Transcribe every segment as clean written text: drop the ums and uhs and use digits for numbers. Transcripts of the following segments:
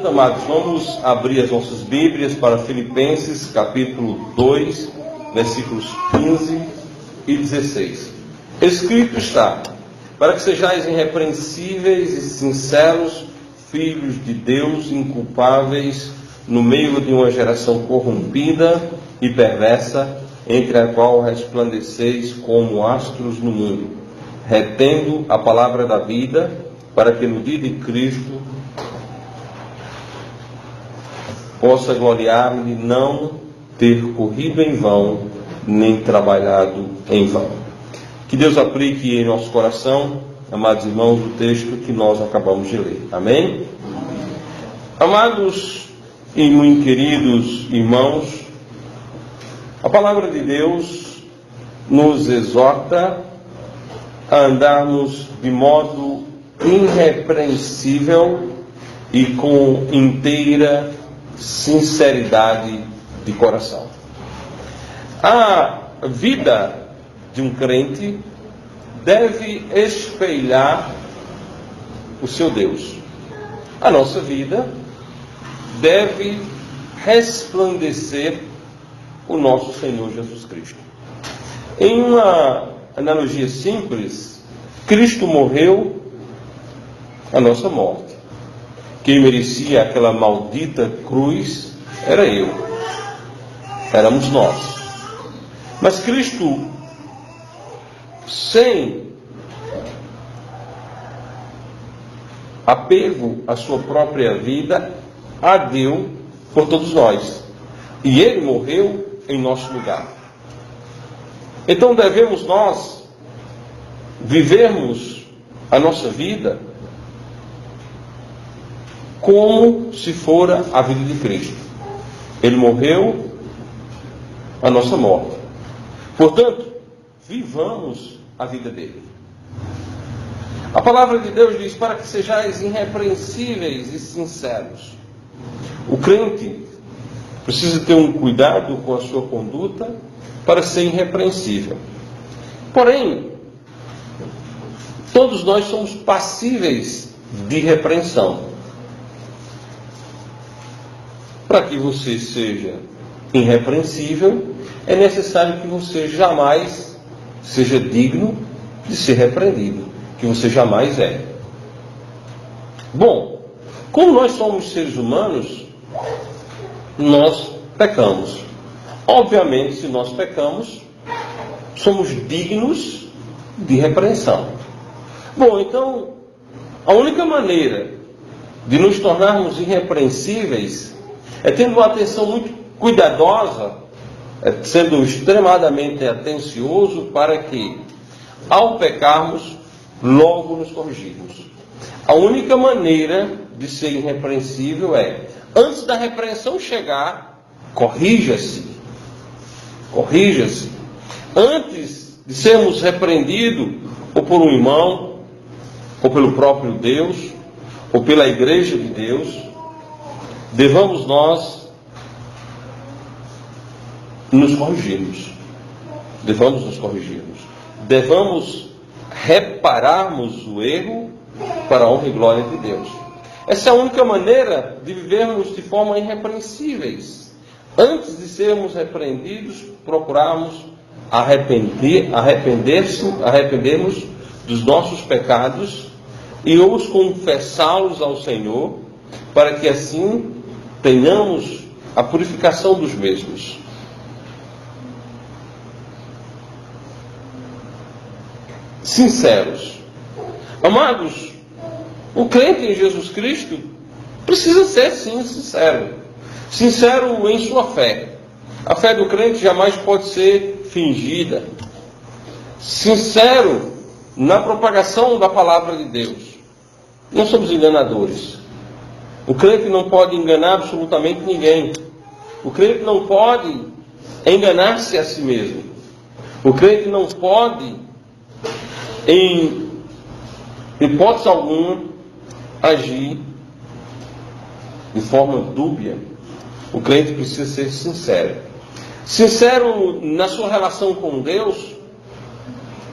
Amados, vamos abrir as nossas Bíblias para Filipenses, capítulo 2, versículos 15 e 16. Escrito está: para que sejais irrepreensíveis e sinceros, filhos de Deus, inculpáveis, no meio de uma geração corrompida e perversa, entre a qual resplandeceis como astros no mundo, retendo a palavra da vida, para que no dia de Cristo possa gloriar-me não ter corrido em vão, nem trabalhado em vão. Que Deus aplique em nosso coração, amados irmãos, o texto que nós acabamos de ler. Amém? Amados e muito queridos irmãos, a palavra de Deus nos exorta a andarmos de modo irrepreensível e com inteira sinceridade de coração. A vida de um crente deve espelhar o seu Deus. A nossa vida deve resplandecer o nosso Senhor Jesus Cristo. Em uma analogia simples, Cristo morreu a nossa morte. Quem merecia aquela maldita cruz era eu, éramos nós. Mas Cristo, sem apego à sua própria vida, a deu por todos nós. E Ele morreu em nosso lugar. Então devemos nós vivermos a nossa vida como se fora a vida de Cristo. Ele morreu a nossa morte. Portanto, vivamos a vida dele. A palavra de Deus diz: para que sejais irrepreensíveis e sinceros. O crente precisa ter um cuidado com a sua conduta para ser irrepreensível. Porém, todos nós somos passíveis de repreensão. Para que você seja irrepreensível, é necessário que você jamais seja digno de ser repreendido, que você jamais é. Bom, como nós somos seres humanos, nós pecamos. Obviamente, se nós pecamos, somos dignos de repreensão. Bom, então, a única maneira de nos tornarmos irrepreensíveis é tendo uma atenção muito cuidadosa, sendo extremadamente atencioso para que, ao pecarmos, logo nos corrigirmos. A única maneira de ser irrepreensível é, antes da repreensão chegar, corrija-se. Corrija-se. Antes de sermos repreendidos, ou por um irmão, ou pelo próprio Deus, ou pela igreja de Deus, devamos nós nos corrigirmos. Devamos nos corrigirmos. Devamos repararmos o erro para a honra e glória de Deus. Essa é a única maneira de vivermos de forma irrepreensíveis. Antes de sermos repreendidos, procurarmos arrependermos dos nossos pecados e os confessá-los ao Senhor, para que assim tenhamos a purificação dos mesmos. Sinceros. Amados, o crente em Jesus Cristo precisa ser, sim, sincero. Sincero em sua fé. A fé do crente jamais pode ser fingida. Sincero na propagação da palavra de Deus. Não somos enganadores. O crente não pode enganar absolutamente ninguém. O crente não pode enganar-se a si mesmo. O crente não pode, em hipótese alguma, agir de forma dúbia. O crente precisa ser sincero. Sincero na sua relação com Deus.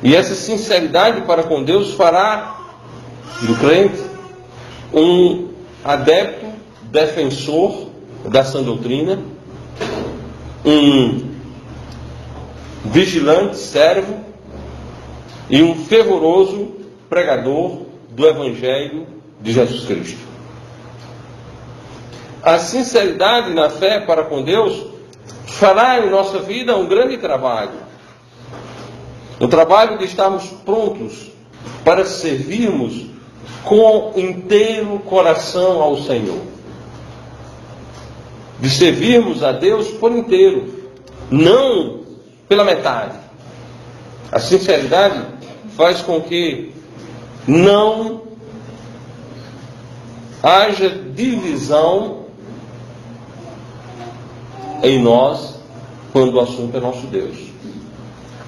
E essa sinceridade para com Deus fará do crente um adepto defensor da sã doutrina, um vigilante servo e um fervoroso pregador do Evangelho de Jesus Cristo. A sinceridade na fé para com Deus fará em nossa vida um grande trabalho. O trabalho de estarmos prontos para servirmos com inteiro coração ao Senhor. De servirmos a Deus por inteiro, não pela metade. A sinceridade faz com que não haja divisão em nós quando o assunto é nosso Deus.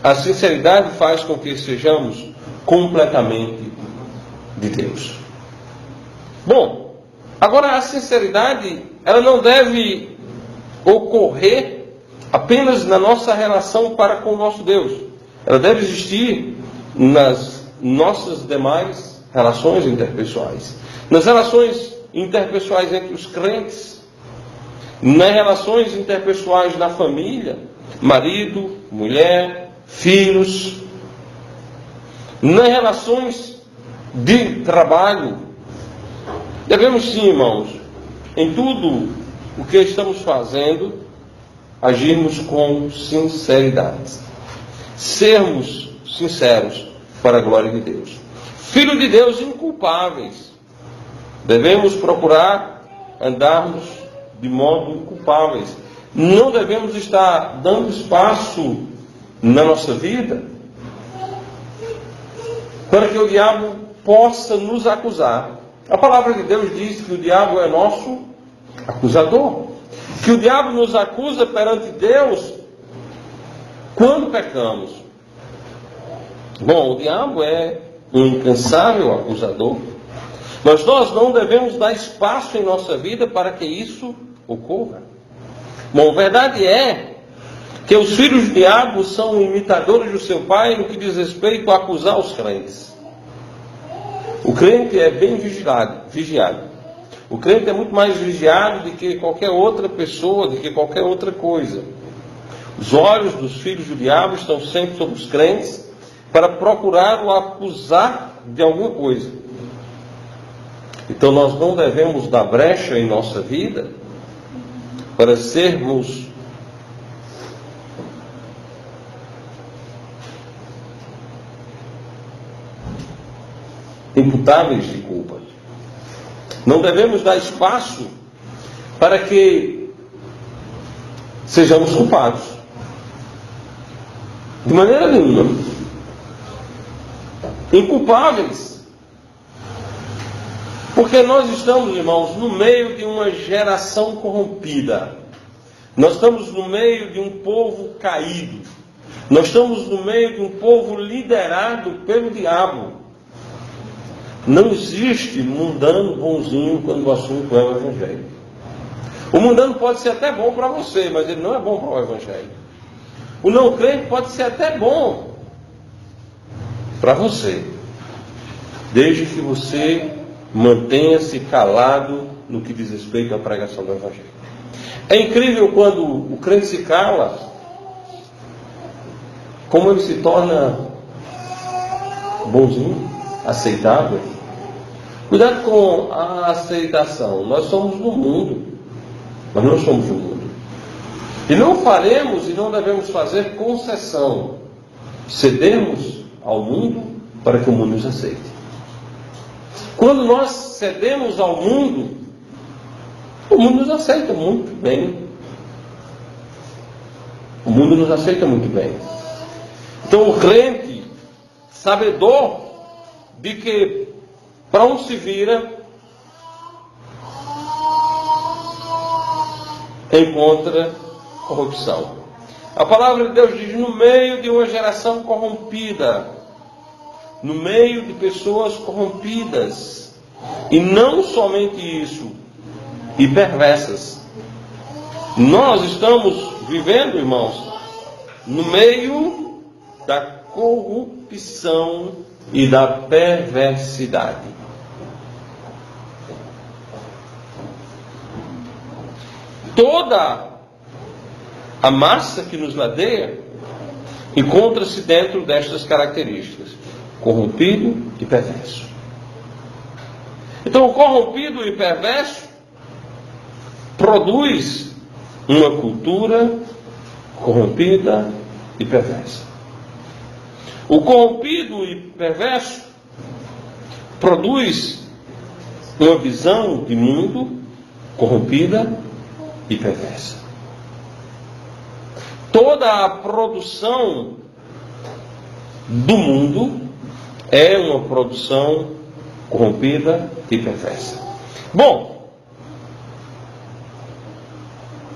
A sinceridade faz com que sejamos completamente de Deus. Bom, agora a sinceridade, ela não deve ocorrer apenas na nossa relação para com o nosso Deus. Ela deve existir nas nossas demais relações interpessoais. Nas relações interpessoais entre os crentes, nas relações interpessoais na família, marido, mulher, filhos, nas relações de trabalho. Devemos sim, irmãos, em tudo o que estamos fazendo, agirmos com sinceridade. Sermos sinceros para a glória de Deus. Filhos de Deus inculpáveis. Devemos procurar andarmos de modo inculpáveis. Não devemos estar dando espaço na nossa vida para que o diabo possa nos acusar. A palavra de Deus diz que o diabo é nosso acusador. Que o diabo nos acusa perante Deus quando pecamos. Bom, o diabo é um incansável acusador, mas nós não devemos dar espaço em nossa vida para que isso ocorra. Bom, a verdade é que os filhos do diabo são imitadores do seu pai no que diz respeito a acusar os crentes. O crente é bem vigiado. O crente é muito mais vigiado do que qualquer outra pessoa, do que qualquer outra coisa. Os olhos dos filhos do diabo estão sempre sobre os crentes para procurar o acusar de alguma coisa. Então nós não devemos dar brecha em nossa vida para sermos imputáveis de culpa. Não devemos dar espaço para que sejamos culpados. De maneira nenhuma. Inculpáveis. Porque nós estamos, irmãos, no meio de uma geração corrompida. Nós estamos no meio de um povo caído. Nós estamos no meio de um povo liderado pelo diabo. Não existe mundano bonzinho quando o assunto é o Evangelho. O mundano pode ser até bom para você, mas ele não é bom para o Evangelho. O não crente pode ser até bom para você, desde que você mantenha-se calado no que diz respeito à pregação do Evangelho. É incrível quando o crente se cala, como ele se torna bonzinho, aceitável. Cuidado com a aceitação. Nós somos do mundo, mas não somos do mundo. E não faremos e não devemos fazer concessão. Cedemos ao mundo para que o mundo nos aceite. Quando nós cedemos ao mundo, o mundo nos aceita muito bem. O mundo nos aceita muito bem. Então o crente, sabedor de que para onde se vira, encontra corrupção. A palavra de Deus diz: no meio de uma geração corrompida, no meio de pessoas corrompidas, e não somente isso, e perversas. Nós estamos vivendo, irmãos, no meio da corrupção e da perversidade. Toda a massa que nos ladeia encontra-se dentro destas características: corrompido e perverso. Então, o corrompido e perverso produz uma cultura corrompida e perversa. O corrompido e perverso produz uma visão de mundo corrompida e perversa. Toda a produção do mundo é uma produção corrompida e perversa. Bom,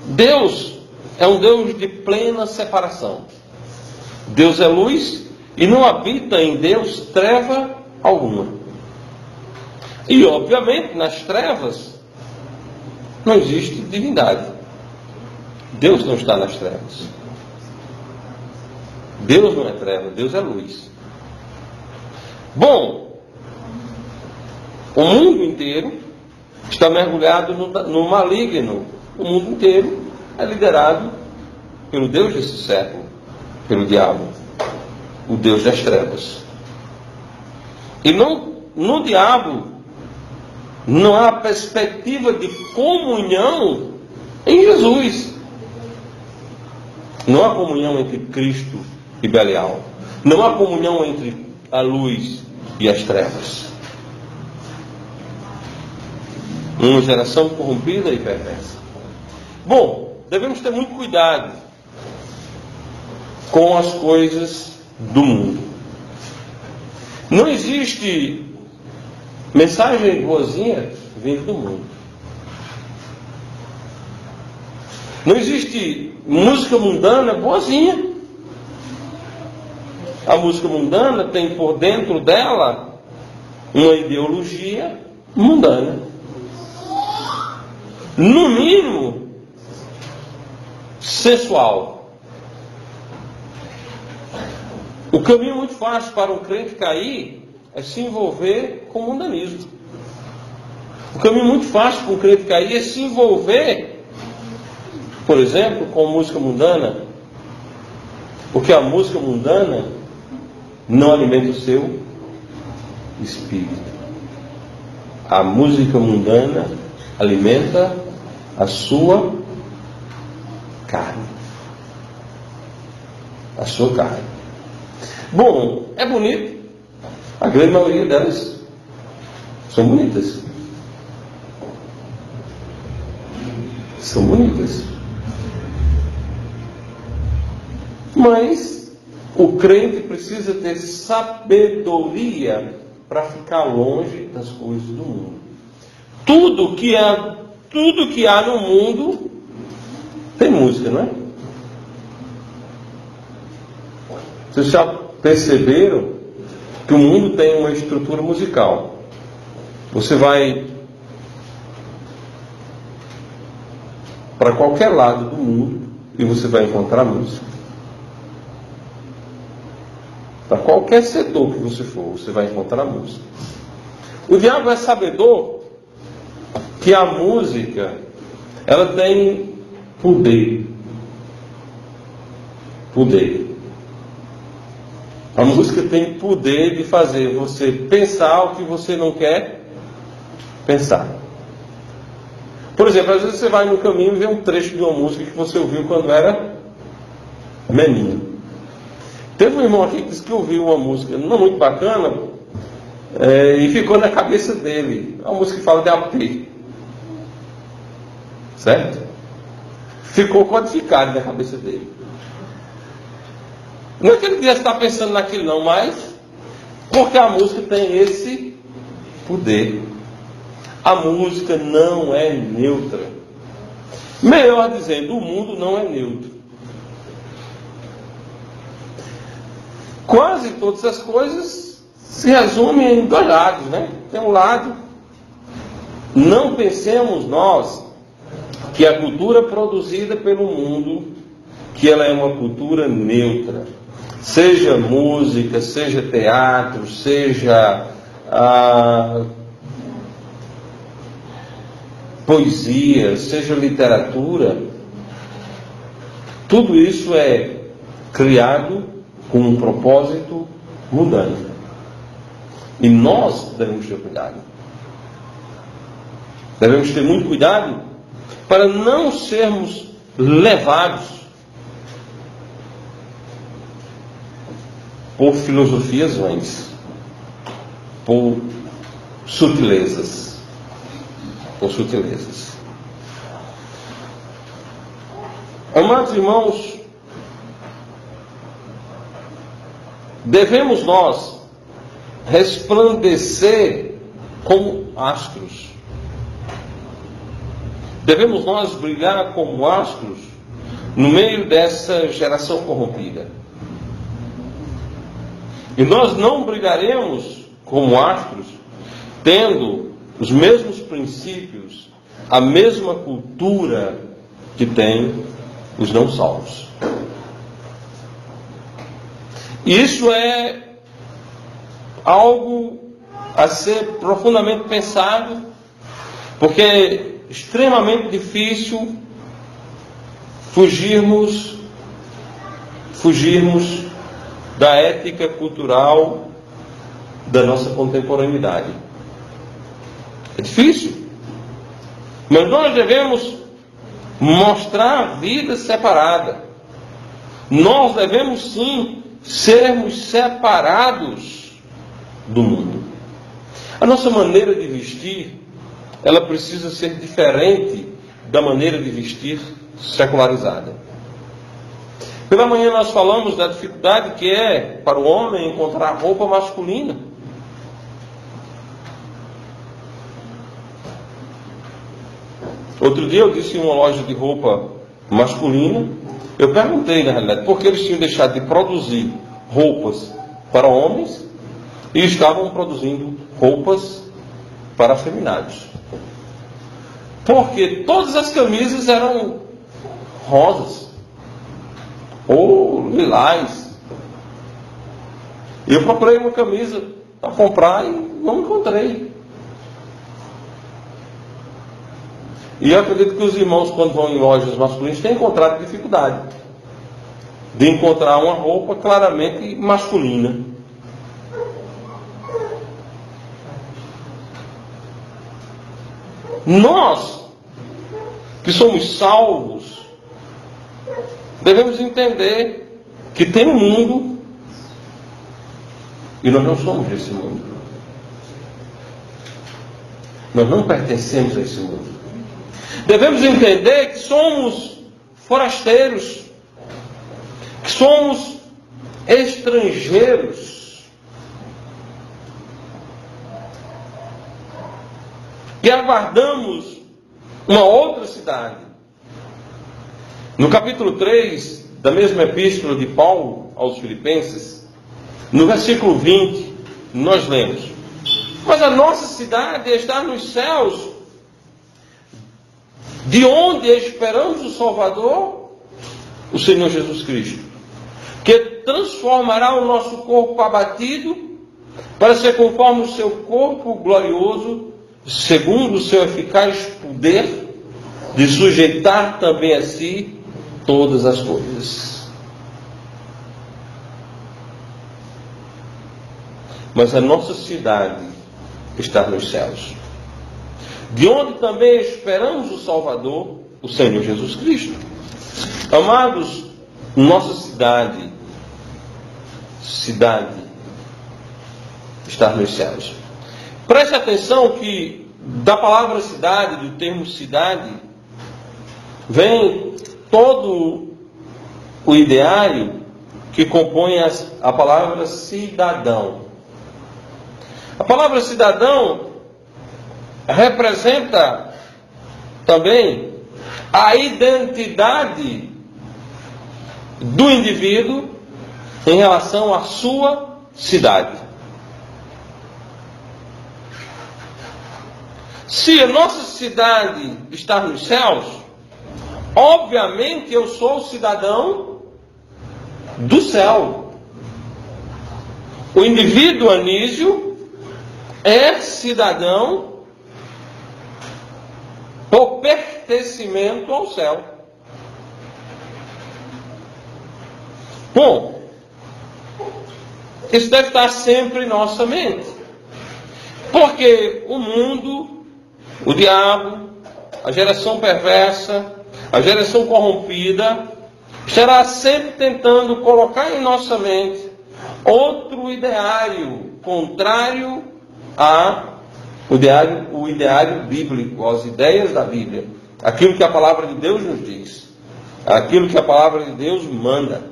Deus é um Deus de plena separação. Deus é luz e não habita em Deus treva alguma. E, obviamente, nas trevas não existe divindade. Deus não está nas trevas. Deus não é treva, Deus é luz. Bom, o mundo inteiro está mergulhado no maligno. O mundo inteiro é liderado pelo Deus desse século, pelo diabo, o Deus das trevas. E no diabo não há perspectiva de comunhão em Jesus. Não há comunhão entre Cristo e Belial. Não há comunhão entre a luz e as trevas. Uma geração corrompida e perversa. Bom, devemos ter muito cuidado com as coisas do mundo. Não existe mensagem boazinha vindo do mundo. Não existe música mundana boazinha. A música mundana tem por dentro dela uma ideologia mundana. No mínimo, sensual. O caminho muito fácil para um crente cair é se envolver com o mundanismo. O caminho muito fácil para um crente cair é se envolver, por exemplo, com música mundana. Porque a música mundana não alimenta o seu espírito. A música mundana alimenta a sua carne. A sua carne. Bom, é bonito. A grande maioria delas são bonitas. São bonitas. Mas o crente precisa ter sabedoria para ficar longe das coisas do mundo. Tudo que há no mundo tem música, não é? Vocês já perceberam que o mundo tem uma estrutura musical? Você vai para qualquer lado do mundo e você vai encontrar música. Para qualquer setor que você for, você vai encontrar música. O diabo é sabedor que a música, ela tem poder. Poder. A música tem poder de fazer você pensar o que você não quer pensar. Por exemplo, às vezes você vai no caminho e vê um trecho de uma música que você ouviu quando era menino. Teve um irmão aqui que disse que ouviu uma música não muito bacana e ficou na cabeça dele. É uma música que fala de AP. Certo? Ficou codificado na cabeça dele. Não é que ele devia estar pensando naquilo não, mas porque a música tem esse poder. A música não é neutra. Melhor dizendo, o mundo não é neutro. Quase todas as coisas se resumem em dois lados, né? Tem um lado, não pensemos nós que a cultura produzida pelo mundo, que ela é uma cultura neutra. Seja música, seja teatro, seja poesia, seja literatura, tudo isso é criado com um propósito mundano. E nós devemos ter cuidado. Devemos ter muito cuidado para não sermos levados por filosofias vãs, por sutilezas. Amados irmãos, devemos nós resplandecer como astros. Devemos nós brilhar como astros no meio dessa geração corrompida. E nós não brilharemos como astros tendo os mesmos princípios, a mesma cultura que tem os não salvos. Isso é algo a ser profundamente pensado, porque é extremamente difícil fugirmos da ética cultural da nossa contemporaneidade. É difícil. Mas nós devemos mostrar a vida separada. Nós devemos sim sermos separados do mundo. A nossa maneira de vestir, ela precisa ser diferente da maneira de vestir secularizada. Pela manhã nós falamos da dificuldade que é para o homem encontrar roupa masculina. Outro dia eu disse em uma loja de roupa masculina, eu perguntei na realidade por que eles tinham deixado de produzir roupas para homens e estavam produzindo roupas para afeminados. Porque todas as camisas eram rosas ou lilás. E eu procurei uma camisa para comprar e não encontrei. E eu acredito que os irmãos, quando vão em lojas masculinas, têm encontrado dificuldade de encontrar uma roupa claramente masculina. Nós, que somos salvos, devemos entender que tem um mundo e nós não somos desse mundo. Nós não pertencemos a esse mundo. Devemos entender que somos forasteiros, que somos estrangeiros, que aguardamos uma outra cidade. No capítulo 3 da mesma epístola de Paulo aos Filipenses, no versículo 20, nós lemos: mas a nossa cidade está nos céus, de onde esperamos o Salvador, o Senhor Jesus Cristo, que transformará o nosso corpo abatido para ser conforme o seu corpo glorioso, segundo o seu eficaz poder de sujeitar também a si todas as coisas. Mas a nossa cidade está nos céus, de onde também esperamos o Salvador, o Senhor Jesus Cristo. Amados, nossa cidade está nos céus. Preste atenção que da palavra cidade, do termo cidade, vem todo o ideário que compõe a palavra cidadão. A palavra cidadão representa também a identidade do indivíduo em relação à sua cidade. Se a nossa cidade está nos céus, obviamente eu sou cidadão do céu. O indivíduo Anísio é cidadão por pertencimento ao céu. Bom, isso deve estar sempre em nossa mente. Porque o mundo, o diabo, a geração perversa, a geração corrompida, estará sempre tentando colocar em nossa mente outro ideário contrário ao ideário bíblico, às ideias da Bíblia. Aquilo que a palavra de Deus nos diz. Aquilo que a palavra de Deus manda.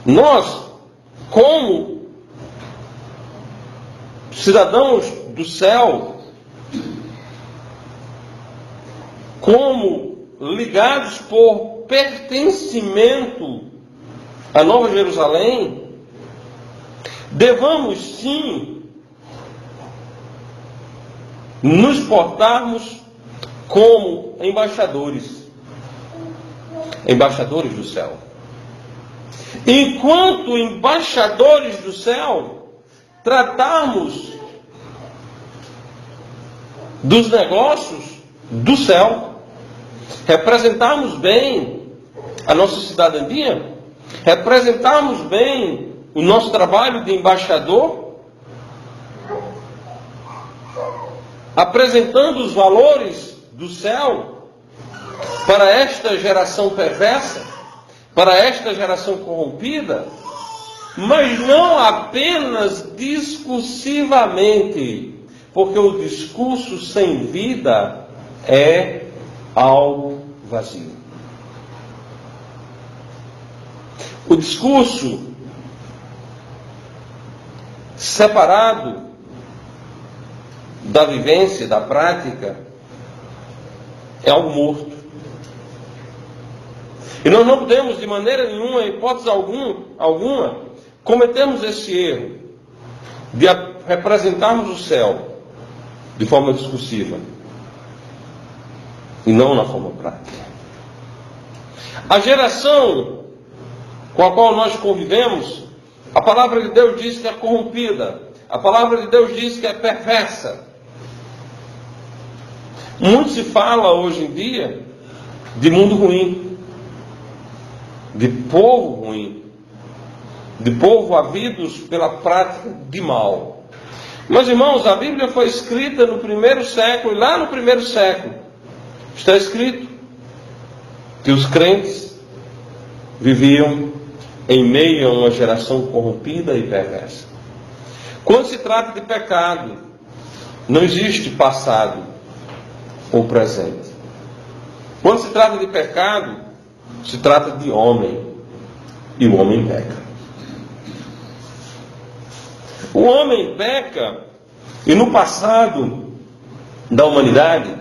Nós, como cidadãos do céu, como ligados por pertencimento à Nova Jerusalém, devamos sim nos portarmos como embaixadores do céu. Enquanto embaixadores do céu, tratarmos dos negócios do céu, representarmos bem a nossa cidadania, representarmos bem o nosso trabalho de embaixador, apresentando os valores do céu para esta geração perversa, para esta geração corrompida, mas não apenas discursivamente, porque o discurso sem vida é algo vazio. O discurso separado da vivência, da prática, é algo morto. E nós não podemos, de maneira nenhuma, hipótese alguma, cometermos esse erro de representarmos o céu de forma discursiva e não na forma prática. A geração com a qual nós convivemos, a palavra de Deus diz que é corrompida, a palavra de Deus diz que é perversa. Muito se fala hoje em dia de mundo ruim, de povo ruim, de povo havidos pela prática de mal. Meus irmãos, a Bíblia foi escrita no primeiro século, e lá no primeiro século está escrito que os crentes viviam em meio a uma geração corrompida e perversa. Quando se trata de pecado, não existe passado ou presente. Quando se trata de pecado, se trata de homem, e o homem peca. O homem peca, e no passado da humanidade,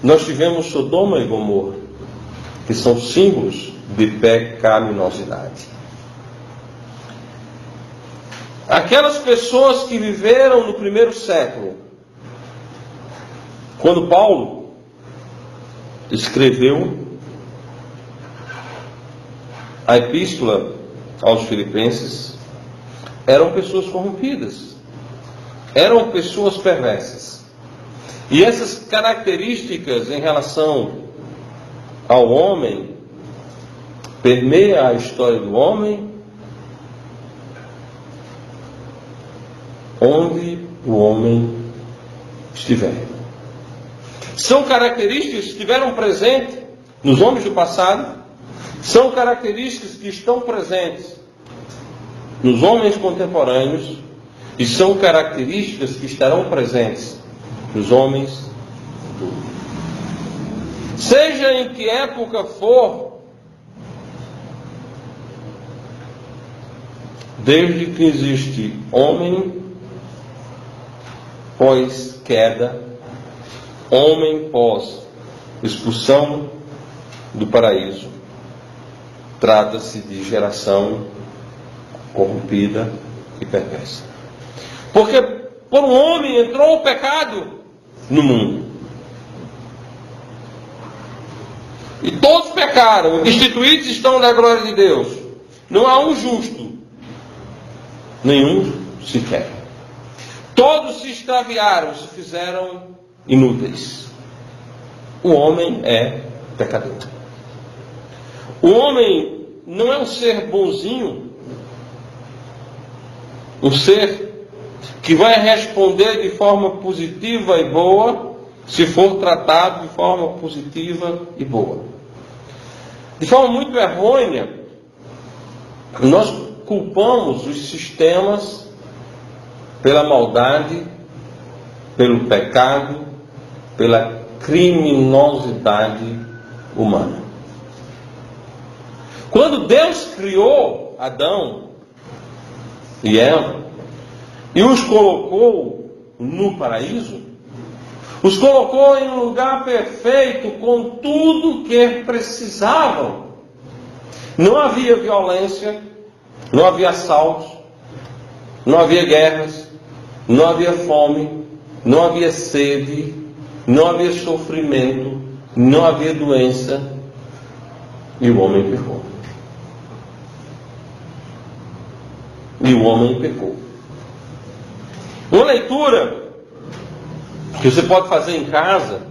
nós tivemos Sodoma e Gomorra, que são símbolos de pecaminosidade. Aquelas pessoas que viveram no primeiro século, quando Paulo escreveu a epístola aos Filipenses, eram pessoas corrompidas, eram pessoas perversas. E essas características em relação ao homem permeia a história do homem, onde o homem estiver. São características que estiveram presentes nos homens do passado, são características que estão presentes nos homens contemporâneos e são características que estarão presentes nos homens do futuro. Seja em que época for, desde que existe homem pós queda, homem pós expulsão do paraíso, trata-se de geração corrompida e perversa. Porque por um homem entrou o pecado no mundo. E todos pecaram, destituídos estão da glória de Deus. Não há um justo, nenhum sequer. Todos se extraviaram, se fizeram inúteis. O homem é pecador. O homem não é um ser bonzinho, um ser que vai responder de forma positiva e boa, se for tratado de forma positiva e boa. De forma muito errônea, nós culpamos os sistemas pela maldade, pelo pecado, pela criminosidade humana. Quando Deus criou Adão e Eva e os colocou no paraíso, os colocou em um lugar perfeito com tudo que precisavam. Não havia violência, não havia assaltos, não havia guerras, não havia fome, não havia sede, não havia sofrimento, não havia doença, e o homem pecou. E o homem pecou. Uma leitura que você pode fazer em casa,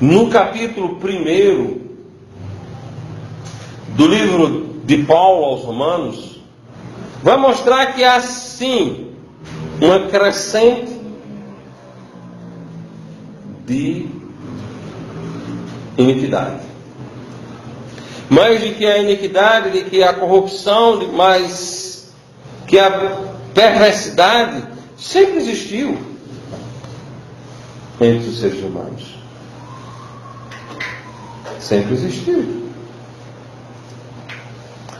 no capítulo 1 do livro de Paulo aos Romanos, vai mostrar que há sim uma crescente de iniquidade. Mais de que a iniquidade, de que a corrupção, mais que a perversidade sempre existiu entre os seres humanos. Sempre existiu.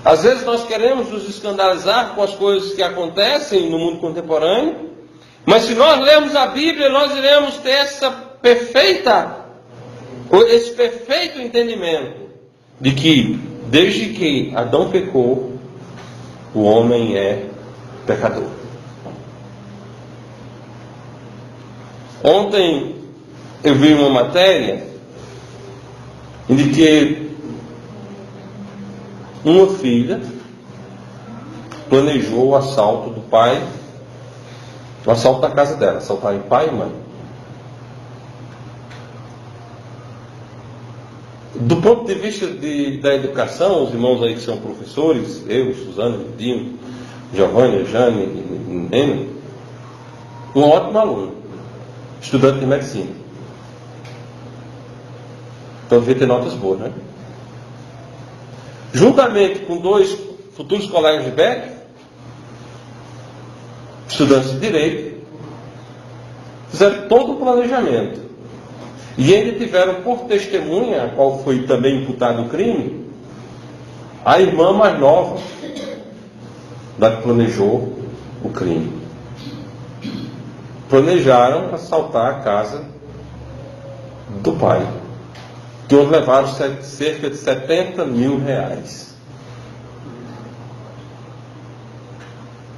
Às vezes nós queremos nos escandalizar com as coisas que acontecem no mundo contemporâneo, mas se nós lermos a Bíblia, nós iremos ter esse perfeito entendimento de que, desde que Adão pecou, o homem é pecador. Ontem eu vi uma matéria em que uma filha planejou o assalto do pai, o assalto da casa dela, assaltar em pai e mãe. Do ponto de vista da educação, os irmãos aí que são professores, eu, Suzana, Dinho, Giovanni, Jane e Nene, um ótimo aluno, estudante de medicina. Então devia ter notas boas, né? Juntamente com 2 futuros colegas de Beck, estudantes de Direito, fizeram todo o planejamento. E ainda tiveram por testemunha, a qual foi também imputado o crime, a irmã mais nova da que planejou o crime. Planejaram assaltar a casa do pai, que onde levaram cerca de 70 mil reais.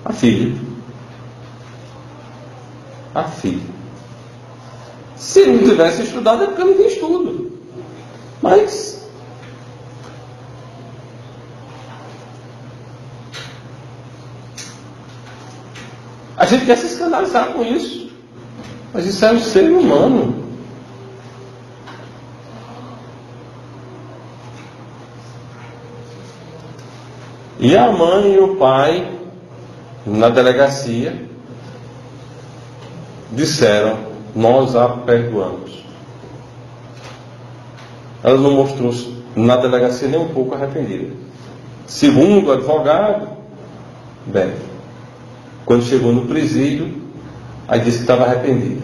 A filha. Se não tivesse estudado, é porque eu não tinha estudo. Mas a gente quer se escandalizar com isso. Mas isso é um ser humano. E a mãe e o pai, na delegacia, disseram: nós a perdoamos. Ela não mostrou na delegacia nem um pouco arrependida. Segundo o advogado, bem, quando chegou no presídio, aí disse que estava arrependida.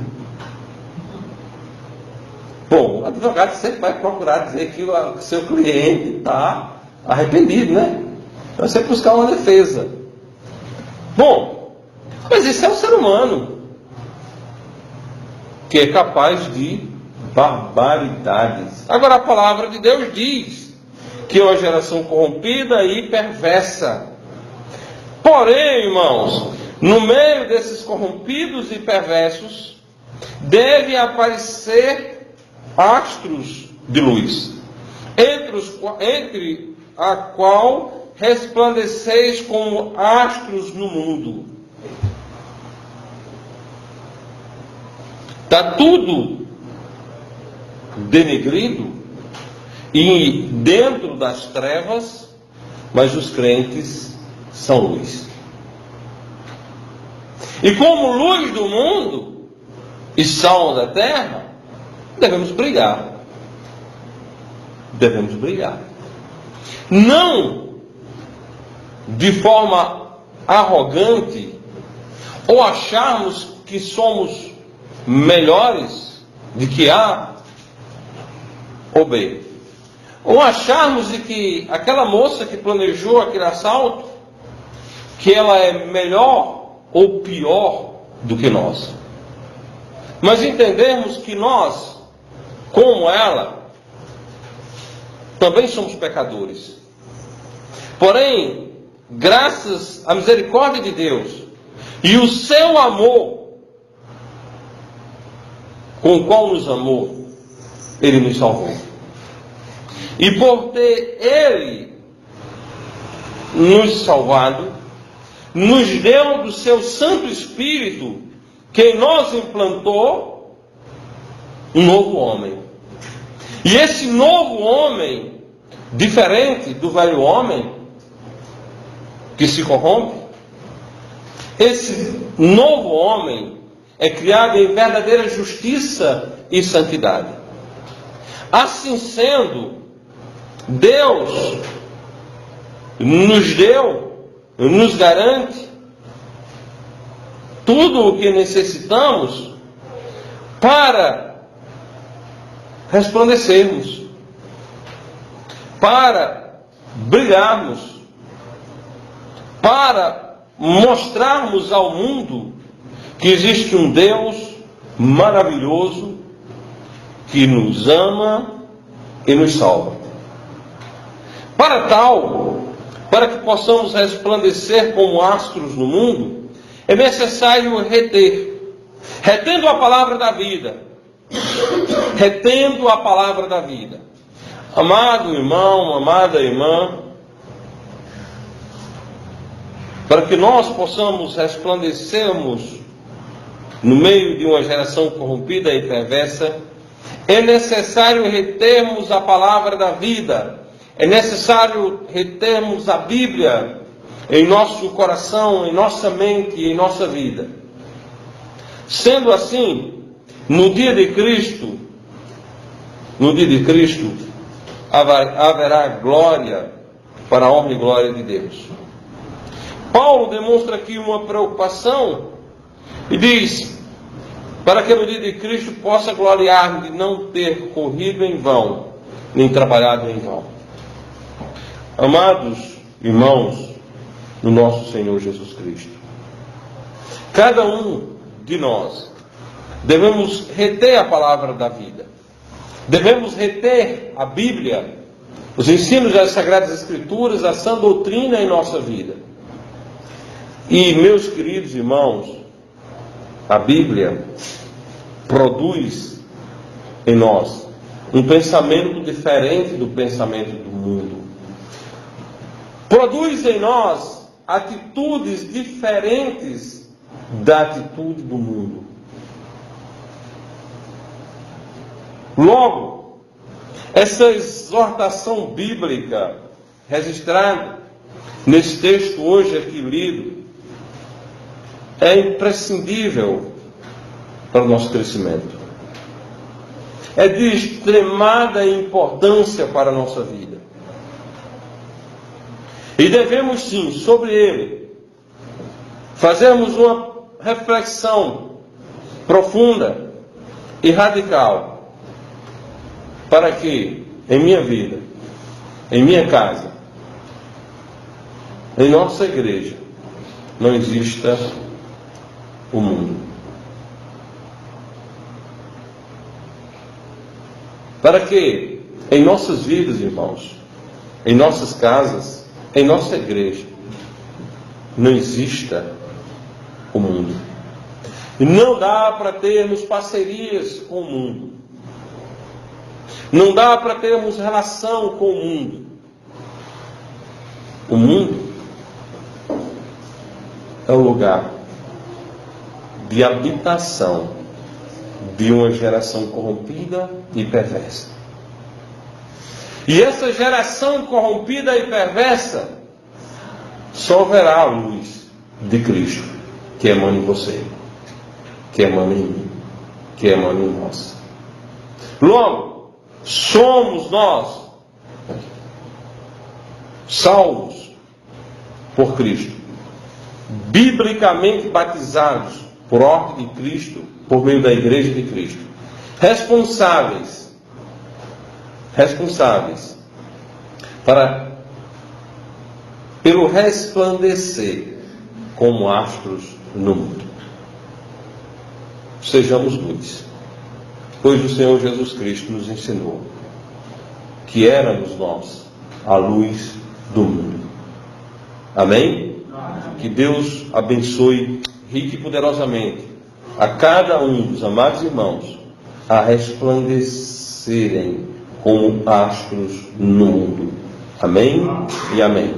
Bom, o advogado sempre vai procurar dizer que o seu cliente está arrependido, né? Então você buscar uma defesa. Bom, mas isso é um ser humano que é capaz de barbaridades. Agora a palavra de Deus diz que é uma geração corrompida e perversa. Porém, irmãos, no meio desses corrompidos e perversos, devem aparecer astros de luz, entre a qual resplandeceis como astros no mundo. Está tudo denegrido e dentro das trevas, mas os crentes são luz. E como luz do mundo e sal da terra, devemos brilhar. Devemos brilhar. Não de forma arrogante, ou acharmos que somos melhores de que A ou B. Ou acharmos de que aquela moça que planejou aquele assalto, que ela é melhor ou pior do que nós. Mas entendermos que nós, como ela, também somos pecadores. Porém, graças à misericórdia de Deus e o seu amor, com o qual nos amou, Ele nos salvou. E por ter Ele nos salvado, nos deu do seu Santo Espírito, que em nós implantou um novo homem. E esse novo homem, diferente do velho homem, que se corrompe, esse novo homem é criado em verdadeira justiça e santidade. Assim sendo, Deus nos deu, nos garante tudo o que necessitamos para resplandecermos, para brilharmos, para mostrarmos ao mundo que existe um Deus maravilhoso que nos ama e nos salva. Para que possamos resplandecer como astros no mundo, é necessário retendo a palavra da vida, retendo a palavra da vida. Amado irmão, amada irmã, para que nós possamos resplandecermos no meio de uma geração corrompida e perversa, é necessário retermos a palavra da vida, é necessário retermos a Bíblia em nosso coração, em nossa mente e em nossa vida. Sendo assim, no dia de Cristo, haverá glória para a honra e glória de Deus. Paulo demonstra aqui uma preocupação e diz: para que no dia de Cristo possa gloriar de não ter corrido em vão, nem trabalhado em vão. Amados irmãos do nosso Senhor Jesus Cristo, cada um de nós devemos reter a palavra da vida, devemos reter a Bíblia, os ensinos das Sagradas Escrituras, a sã doutrina em nossa vida. E, meus queridos irmãos, a Bíblia produz em nós um pensamento diferente do pensamento do mundo. Produz em nós atitudes diferentes da atitude do mundo. Logo, essa exortação bíblica registrada nesse texto hoje aqui lido é imprescindível para o nosso crescimento. É de extremada importância para a nossa vida. E devemos sim, sobre ele, fazermos uma reflexão profunda e radical, para que em minha vida, em minha casa, em nossa igreja, não exista o mundo. Para que em nossas vidas, irmãos, em nossas casas, em nossa igreja, não exista o mundo. E não dá para termos parcerias com o mundo. Não dá para termos relação com o mundo. O mundo é um lugar de habitação de uma geração corrompida e perversa. E essa geração corrompida e perversa só verá a luz de Cristo, que emana em você, que emana em mim, que emana em nós. Logo, somos nós salvos por Cristo, biblicamente batizados por ordem de Cristo, por meio da Igreja de Cristo, responsáveis pelo resplandecer como astros no mundo. Sejamos luz, pois o Senhor Jesus Cristo nos ensinou que éramos nós a luz do mundo. Amém? Que Deus abençoe rica e poderosamente a cada um dos amados irmãos a resplandecerem como astros no mundo. Amém e amém.